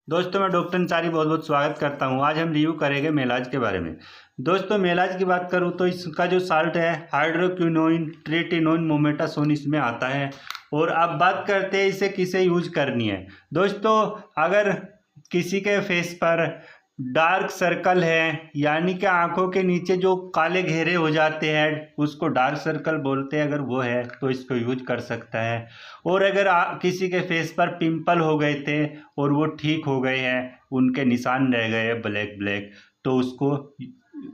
दोस्तों मैं डॉक्टर अंसारी बहुत बहुत स्वागत करता हूं। आज हम रिव्यू करेंगे मेलाज के बारे में। दोस्तों मेलाज की बात करूं तो इसका जो साल्ट है हाइड्रोक्विनोन ट्रेटिनोन मोमेटासोन इसमें आता है। और अब बात करते हैं इसे किसे यूज करनी है। दोस्तों अगर किसी के फेस पर डार्क सर्कल है यानी कि आंखों के नीचे जो काले घेरे हो जाते हैं उसको डार्क सर्कल बोलते हैं, अगर वो है तो इसको यूज कर सकता है। और अगर किसी के फेस पर पिंपल हो गए थे और वो ठीक हो गए हैं, उनके निशान रह गए ब्लैक ब्लैक, तो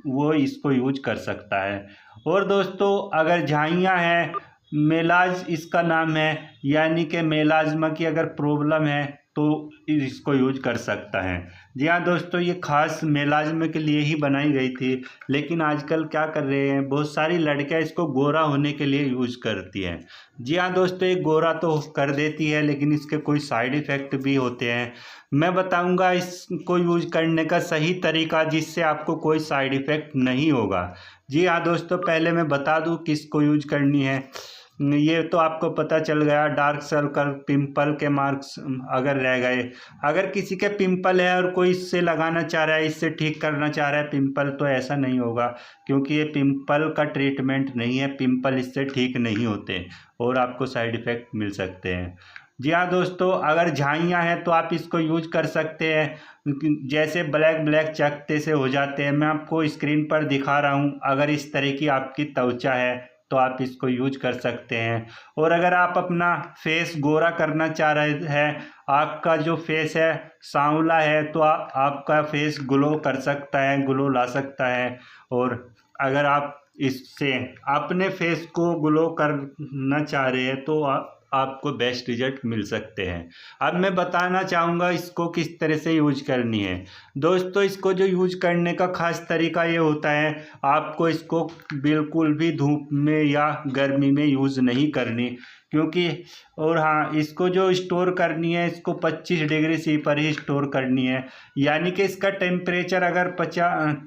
वो इसको यूज कर सकता है। और दोस्तों अगर झाइयाँ हैं, मेलाज इसका नाम है, यानी कि मेलाज्मा की अगर प्रॉब्लम है तो इसको यूज कर सकता है। जी हाँ दोस्तों, ये खास मेलाज्मा के लिए ही बनाई गई थी, लेकिन आजकल क्या कर रहे हैं बहुत सारी लड़कियां इसको गोरा होने के लिए यूज करती हैं। जी हाँ दोस्तों, ये गोरा तो कर देती है लेकिन इसके कोई साइड इफ़ेक्ट भी होते हैं। मैं बताऊंगा इसको यूज करने का सही तरीका जिससे आपको कोई साइड इफ़ेक्ट नहीं होगा। जी हाँ दोस्तों, पहले मैं बता दूं किसको यूज करनी है। ये तो आपको पता चल गया, डार्क सर्कल पिंपल के मार्क्स अगर रह गए, अगर किसी के पिंपल है और कोई इससे लगाना चाह रहा है, इससे ठीक करना चाह रहा है पिंपल, तो ऐसा नहीं होगा क्योंकि ये पिंपल का ट्रीटमेंट नहीं है। पिंपल इससे ठीक नहीं होते और आपको साइड इफ़ेक्ट मिल सकते हैं। जी हाँ दोस्तों, अगर झाइयाँ हैं तो आप इसको यूज कर सकते हैं। जैसे ब्लैक ब्लैक चकत्ते से हो जाते हैं, मैं आपको स्क्रीन पर दिखा रहा हूँ। अगर इस तरह की आपकी त्वचा है तो आप इसको यूज कर सकते हैं। और अगर आप अपना फेस गोरा करना चाह रहे हैं, आपका जो फेस है सांवला है, तो आपका फेस ग्लो कर सकता है, ग्लो ला सकता है। और अगर आप इससे अपने फेस को ग्लो करना चाह रहे हैं तो आपको बेस्ट रिजल्ट मिल सकते हैं। अब मैं बताना चाहूँगा इसको किस तरह से यूज करनी है। दोस्तों इसको जो यूज करने का खास तरीका ये होता है, आपको इसको बिल्कुल भी धूप में या गर्मी में यूज़ नहीं करनी, क्योंकि और हाँ, इसको जो स्टोर करनी है इसको 25 डिग्री सी पर ही स्टोर करनी है। यानी कि इसका टेम्परेचर अगर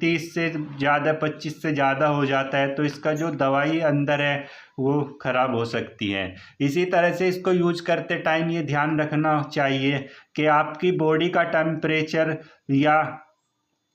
30 से ज़्यादा 25 से ज़्यादा हो जाता है तो इसका जो दवाई अंदर है वो ख़राब हो सकती है। इसी तरह से इसको यूज करते टाइम ये ध्यान रखना चाहिए कि आपकी बॉडी का टेम्परेचर या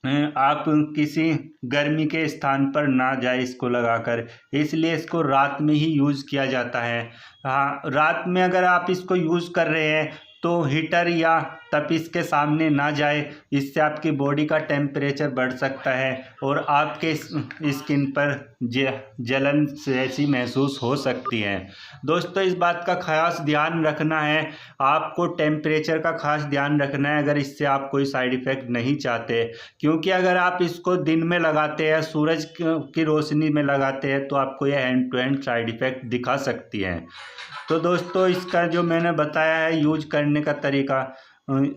आप किसी गर्मी के स्थान पर ना जाए इसको लगाकर, इसलिए इसको रात में ही यूज़ किया जाता है। हाँ, रात में अगर आप इसको यूज़ कर रहे हैं तो हीटर या तपिश के सामने ना जाए, इससे आपकी बॉडी का टेम्परेचर बढ़ सकता है और आपके स्किन पर जलन जैसी महसूस हो सकती है। दोस्तों इस बात का खास ध्यान रखना है, आपको टेम्परेचर का खास ध्यान रखना है अगर इससे आप कोई साइड इफ़ेक्ट नहीं चाहते। क्योंकि अगर आप इसको दिन में लगाते हैं, सूरज की रोशनी में लगाते हैं, तो आपको यह hand to hand side effect दिखा सकती है। तो दोस्तों इसका जो मैंने बताया है यूज करने का तरीका,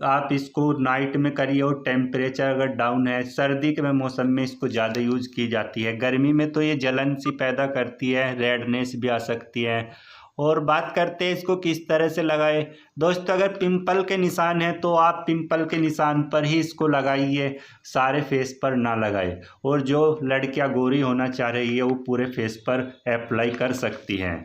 आप इसको नाइट में करिए और टेम्परेचर अगर डाउन है। सर्दी के मौसम में इसको ज़्यादा यूज की जाती है, गर्मी में तो ये जलन सी पैदा करती है, रेडनेस भी आ सकती है। और बात करते हैं इसको किस तरह से लगाए। दोस्तों अगर पिंपल के निशान है तो आप पिंपल के निशान पर ही इसको लगाइए, सारे फेस पर ना लगाए। और जो लड़कियां गोरी होना चाह रही है वो पूरे फेस पर अप्लाई कर सकती हैं।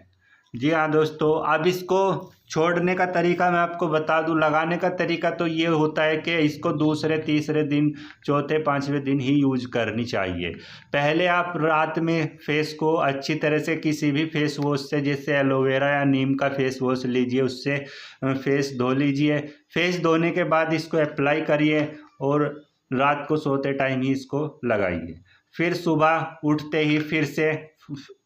जी हाँ दोस्तों, अब इसको छोड़ने का तरीका मैं आपको बता दूं। लगाने का तरीका तो ये होता है कि इसको दूसरे तीसरे दिन चौथे पांचवें दिन ही यूज करनी चाहिए। पहले आप रात में फेस को अच्छी तरह से किसी भी फेस वॉश से, जैसे एलोवेरा या नीम का फेस वॉश लीजिए, उससे फेस धो लीजिए। फेस धोने के बाद इसको अप्लाई करिए और रात को सोते टाइम ही इसको लगाइए। फिर सुबह उठते ही फिर से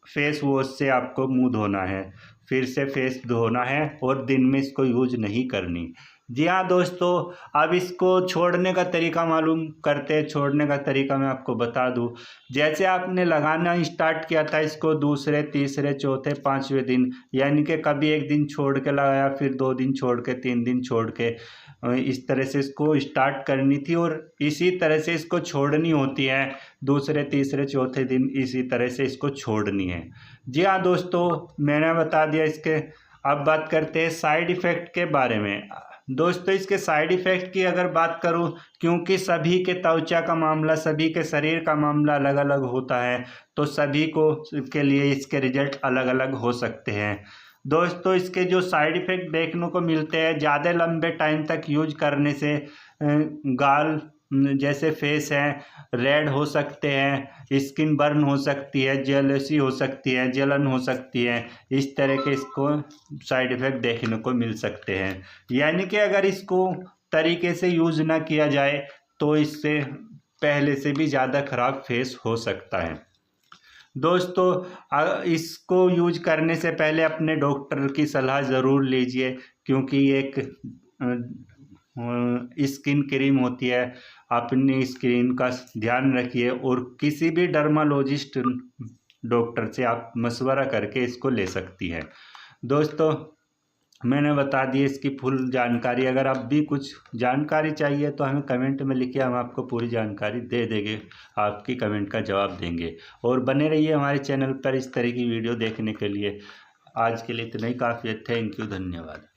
फेस वॉश से आपको मुंह धोना है, फिर से फेस धोना है और दिन में इसको यूज नहीं करनी। जी हाँ दोस्तों, अब इसको छोड़ने का तरीका मालूम करते हैं। छोड़ने का तरीका मैं आपको बता दूं, जैसे आपने लगाना स्टार्ट किया था इसको दूसरे तीसरे चौथे पांचवें दिन, यानी कि कभी एक दिन छोड़ के लगाया, फिर 2 दिन छोड़ के, 3 दिन छोड़ के, इस तरह से इसको स्टार्ट करनी थी और इसी तरह से इसको छोड़नी होती है। दूसरे तीसरे चौथे दिन इसी तरह से इसको छोड़नी है। जी हाँ दोस्तों, मैंने बता दिया इसके। अब बात करते हैं साइड इफ़ेक्ट के बारे में। दोस्तों इसके साइड इफ़ेक्ट की अगर बात करूं, क्योंकि सभी के त्वचा का मामला, सभी के शरीर का मामला अलग अलग होता है, तो सभी को के लिए इसके रिजल्ट अलग अलग हो सकते हैं। दोस्तों इसके जो साइड इफ़ेक्ट देखने को मिलते हैं, ज़्यादा लंबे टाइम तक यूज करने से गाल जैसे फेस हैं रेड हो सकते हैं, स्किन बर्न हो सकती है, जेलसी हो सकती है, जलन हो सकती है। इस तरह के इसको साइड इफ़ेक्ट देखने को मिल सकते हैं। यानी कि अगर इसको तरीके से यूज़ ना किया जाए तो इससे पहले से भी ज़्यादा ख़राब फेस हो सकता है। दोस्तों इसको यूज करने से पहले अपने डॉक्टर की सलाह ज़रूर लीजिए, क्योंकि एक स्किन क्रीम होती है। अपनी स्किन का ध्यान रखिए और किसी भी डर्मालॉजिस्ट डॉक्टर से आप मशवरा करके इसको ले सकती हैं। दोस्तों मैंने बता दी इसकी फुल जानकारी। अगर आप भी कुछ जानकारी चाहिए तो हमें कमेंट में लिखिए, हम आपको पूरी जानकारी दे देंगे, आपकी कमेंट का जवाब देंगे। और बने रहिए हमारे चैनल पर इस तरह की वीडियो देखने के लिए। आज के लिए इतना ही काफ़ी है। थैंक यू, धन्यवाद।